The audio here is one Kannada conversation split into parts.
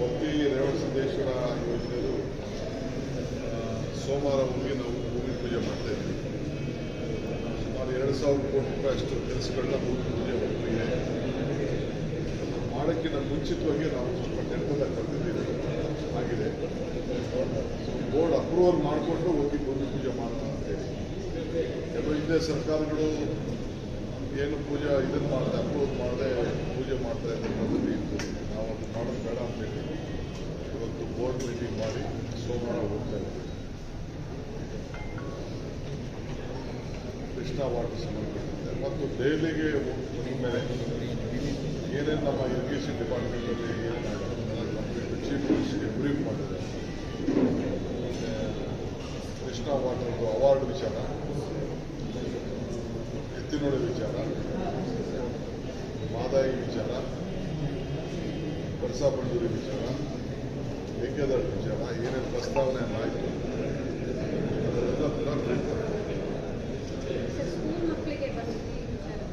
ಒತ್ತಿ ರೇವಣಸಿದ್ದೇಶ್ವರ ಯೋಜನೆಯು ಸೋಮವಾರ ಹೋಗಿ ನಾವು ಭೂಮಿ ಪೂಜೆ ಮಾಡ್ತಾ ಇದ್ವಿ. ಸುಮಾರು 2,000 ಕೋಟಿ ರೂಪಾಯಿ ಅಷ್ಟು ಕೆಲಸಗಳನ್ನ ಭೂಮಿ ಪೂಜೆ ಒಪ್ಪಿಗೆ ಮಾಡೋಕ್ಕಿಂತ ಮುಂಚಿತವಾಗಿ ನಾವು ಸ್ವಲ್ಪ ಟೆಂಡರ್ ಕರೆದಿದ್ದೀವಿ ಆಗಿದೆ. ಬೋರ್ಡ್ ಅಪ್ರೂವಲ್ ಮಾಡಿಕೊಂಡು ಹೋಗಿ ಭೂಮಿ ಪೂಜೆ ಮಾಡೋಣ ಅಂತೇಳಿ. ಕೆಲವು ಹಿಂದೆ ಸರ್ಕಾರಗಳು ಏನು ಪೂಜೆ ಇದನ್ನು ಮಾಡದೆ ಅಪ್ರೂವಲ್ ಮಾಡದೆ ಪೂಜೆ ಮಾಡ್ತಾ ಇದ್ದ ಪದ್ಧತಿ ಇತ್ತು. ನಾವು ಅದು ಮಾಡೋದು ಬೇಡ ಅಂತೇಳಿ ಇವತ್ತು ಬೋರ್ಡ್ ಮೀಟಿಂಗ್ ಮಾಡಿ ಸೋಮವಾರ ಹೋಗ್ತಾ ಇದ್ದೀವಿ. ಕೃಷ್ಣಾ ವಾಟರ್ ಸಂಬಂಧಪಟ್ಟಂತೆ ಮತ್ತು ದೆಹಲಿಗೆ ಹೋಗಿದ ಮೇಲೆ ಏನೇನು ನಮ್ಮ ಇರಿಗೇಷನ್ ಡಿಪಾರ್ಟ್ಮೆಂಟಲ್ಲಿ ಏನೇನಾಗುತ್ತೆ ಕಂಪ್ಲೀಟ್ ಚೀಫ್ ಮಿನಿಸ್ಟರ್ಗೆ ಬ್ರೀಫ್ ಮಾಡಿದೆ. ಕೃಷ್ಣಾ ವಾಟರ್ದು ಅವಾರ್ಡ್ ವಿಚಾರ, ಎತ್ತಿನೊಳೆ ವಿಚಾರ, ಮಾದಾಯಿ ವಿಚಾರ, ಕಳಸಾ ಬಂಡೂರಿ ವಿಚಾರ, ಮೇಕೆದಾಟು ವಿಚಾರ ಏನೇನು ಪ್ರಸ್ತಾವನೆ ಆಯಿತು ಅದನ್ನೆಲ್ಲ ಕೂಡ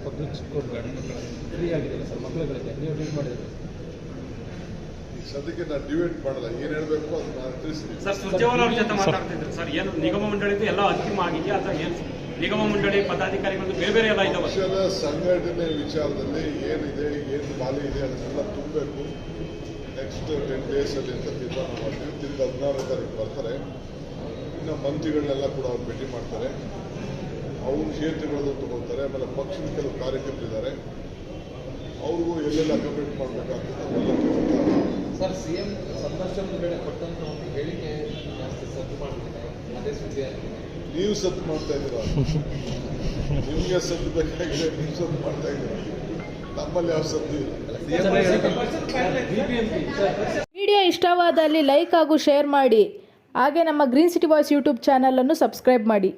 ಪಬ್ಲಿಕ್ ಸ್ಕೂಲ್ ಫ್ರೀ ಆಗಿದೆ ಸರ್ ಮಕ್ಕಳುಗಳಿಗೆ, ನೀವು ಡಿವೈಡ್ ಮಾಡಿದ್ರೆ ಈ ಸದ್ಯಕ್ಕೆ ನಾನು ಡಿವೈಡ್ ಮಾಡಲ್ಲ. ಏನು ಹೇಳಬೇಕು ಅದು ನಾನು ತಿಳಿಸ್ತೀನಿ. ಸರ್ ಸುರ್ಜೇವಾಲ ಅವ್ರ ಜೊತೆ ಮಾತಾಡ್ತಿದ್ರು ಸರ್, ಏನು ನಿಗಮ ಮಂಡಳಿದು ಎಲ್ಲ ಅಂತಿಮ ಆಗಿದೆಯಾ ಅಥವಾ ಏನು ನಿಗಮ ಮಂಡಳಿ ಪದಾಧಿಕಾರಿಗಳು ಬೇರೆ ಬೇರೆ ಎಲ್ಲ ಇದಾವೆ? ಪಕ್ಷದ ಸಂಘಟನೆ ವಿಚಾರದಲ್ಲಿ ಏನಿದೆ, ಏನು ಖಾಲಿ ಇದೆ ಅದನ್ನೆಲ್ಲ ತುಂಬಬೇಕು. ನೆಕ್ಸ್ಟ್ 10 ಡೇಸಲ್ಲಿ ಅಂತ ತೀರ್ಮಾನ ಮಾಡ್ತೀವಿ. ತಿರ್ಗಿ 16ನೇ ತಾರೀಕು ಬರ್ತಾರೆ. ಇನ್ನು ಮಂತ್ರಿಗಳನ್ನೆಲ್ಲ ಕೂಡ ಅವ್ರು ಭೇಟಿ ಮಾಡ್ತಾರೆ. ಅವ್ರ ಕ್ಷೇತ್ರಗಳದ್ದು ತಗೊಳ್ತಾರೆ. ಆಮೇಲೆ ಪಕ್ಷದ ಕೆಲವು ಕಾರ್ಯಕರ್ತರಿದ್ದಾರೆ, ಅವ್ರಿಗೂ ಎಲ್ಲೆಲ್ಲ ಅಕಾಮಿಡೇಟ್ ಮಾಡಬೇಕಾಗ್ತದೆ ಅವೆಲ್ಲ ತಗೊಳ್ತಾರೆ. ಸರ್ ಸಿಎಂ ಸಂದರ್ಶನದ ವೇಳೆ ಕೊಟ್ಟಂತ ಒಂದು ಹೇಳಿಕೆ ಜಾಸ್ತಿ ಸದ್ದು ಮಾಡ್ತಿದ್ದಾರೆ, ಅದೇ ಸುದ್ದಿ ಆಗಿದೆ. ನೀವು ಸದ್ದು ಮಾಡ್ತಾ ಇದ್ದೀರಾ? ನಿಮಗೆ ಸದ್ದು ಬೇಕಾಗಿದೆ, ನೀವು ಸದ್ದು ಮಾಡ್ತಾ ಇದ್ದೀರಾ. ನಮ್ಮಲ್ಲಿ ಯಾವ ಸದ್ದು ಇಲ್ಲ. ವಿಡಿಯೋ ಇಷ್ಟವಾದಲ್ಲಿ ಲೈಕ್ ಹಾಗೂ ಶೇರ್ ಮಾಡಿ. ಹಾಗೆ ನಮ್ಮ ಗ್ರೀನ್ ಸಿಟಿ ವಾಯ್ಸ್ ಯೂಟ್ಯೂಬ್ ಚಾನಲನ್ನು ಸಬ್ಸ್ಕ್ರೈಬ್ ಮಾಡಿ.